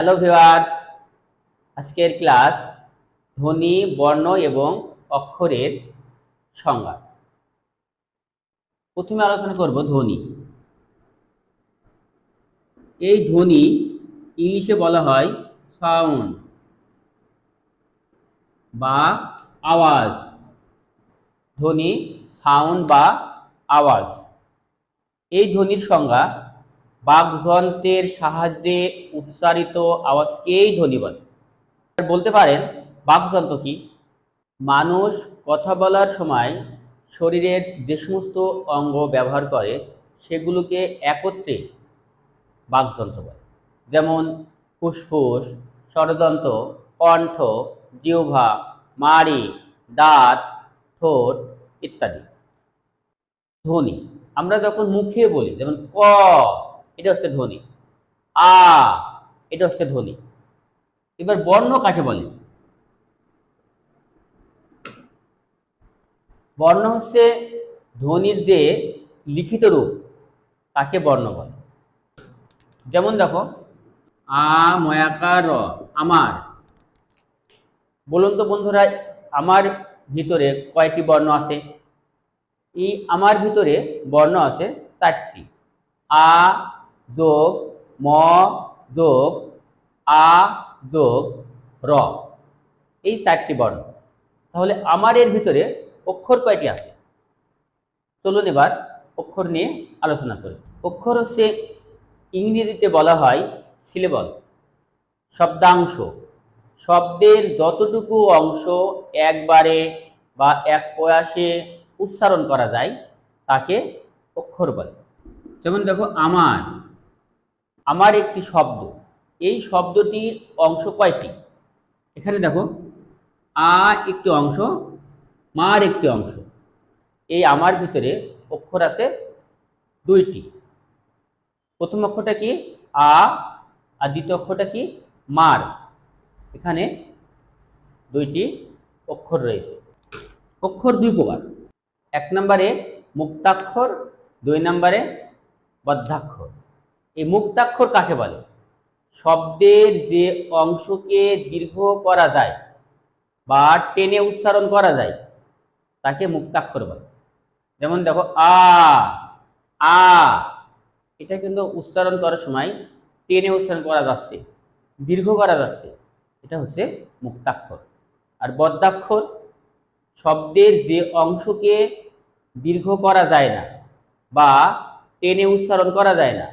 Hello viewers, আজকের class ধ্বনি, বর্ণ এবং অক্ষরের সংজ্ঞা। প্রথমে আলোচনা করব ধ্বনি। এই ধ্বনি ইংলিশে বলা হয় সাউন্ড বা আওয়াজ। ধ্বনি, সাউন্ড বা আওয়াজ। এই ধ্বনির সংজ্ঞা বাকযন্ত্রের সাহায্যে উচ্চারিত আওয়াজকেই ধ্বনি বলে। বলতে পারেন বাকযন্ত্র কি? মানুষ কথা বলার সময় শরীরের যে সমস্ত অঙ্গ ব্যবহার করে সেগুলোকে একত্রে বাকযন্ত্র বলে। যেমন ফুসফুস, স্বরযন্ত্র, কণ্ঠ, জিহ্বা, মাড়ি, দাঁত, ঠোঁট ইত্যাদি। ধ্বনি আমরা যখন মুখে বলি, যেমন ক, এটা হচ্ছে ধ্বনি। আ, এটা হচ্ছে ধ্বনি। এবার বর্ণ কাকে বলে? বর্ণ হচ্ছে ধ্বনির যে লিখিত রূপ, তাকে বর্ণ বলে। যেমন দেখো, আ ময়াকার র, আমার। বলুন তো বন্ধুরা, আমার ভিতরে কয়টি বর্ণ আছে? এই আমার ভিতরে বর্ণ আছে 4টি। আ যোগ ম যোগ আ যোগ র, এই 4টি বর্ণ। তাহলে আমার এর ভিতরে অক্ষর কয়টি আছে? চলুন এবার অক্ষর নিয়ে আলোচনা করি। অক্ষর হচ্ছে ইংরেজিতে বলা হয় সিলেবল, শব্দাংশ। শব্দের যতটুকু অংশ একবারে বা এক প্রয়াসে উচ্চারণ করা যায় তাকে অক্ষর বলে। যেমন দেখো, আমার। আমার একটি শব্দ। এই শব্দটির অংশ কয়টি? এখানে দেখো, আ একটি অংশ, মার একটি অংশ। এই আমার ভিতরে অক্ষর আছে 2টি। প্রথম অক্ষরটা কি? আ, আর দ্বিতীয় অক্ষরটা কি? মার। এখানে 2টি অক্ষর রয়েছে। অক্ষর 2 প্রকার। 1 নম্বরে মুক্তাক্ষর, 2 নম্বরে বদ্ধাক্ষর। এই মুক্তাক্ষর কাকে বলে? শব্দের যে অংশকে দীর্ঘ করা যায় বা টেনে উচ্চারণ করা যায় তাকে মুক্তাক্ষর বলে। যেমন দেখো, আ, আ, এটা কিন্তু উচ্চারণ করার সময় টেনে উচ্চারণ করা যাচ্ছে, দীর্ঘ করা যাচ্ছে, এটা হচ্ছে মুক্তাক্ষর। আর বদ্ধাক্ষর, শব্দের যে অংশকে দীর্ঘ করা যায় না বা টেনে উচ্চারণ করা যায় না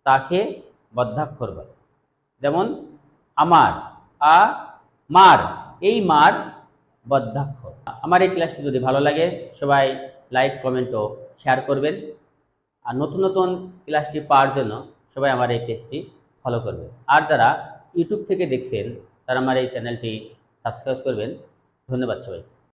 তাকে বদ্ধাক্ষর বলে। যেমন আমার, আ মার, এই মার বদ্ধাক্ষর। আমার এই ক্লাসটি যদি ভালো লাগে সবাই লাইক, কমেন্ট ও শেয়ার করবেন। আর নতুন নতুন ক্লাসটি পাওয়ার জন্য সবাই আমার এই পেজটি ফলো করবেন। আর যারা ইউটিউব থেকে দেখছেন তারা আমার এই চ্যানেলটি সাবস্ক্রাইব করবেন। ধন্যবাদ সবাই।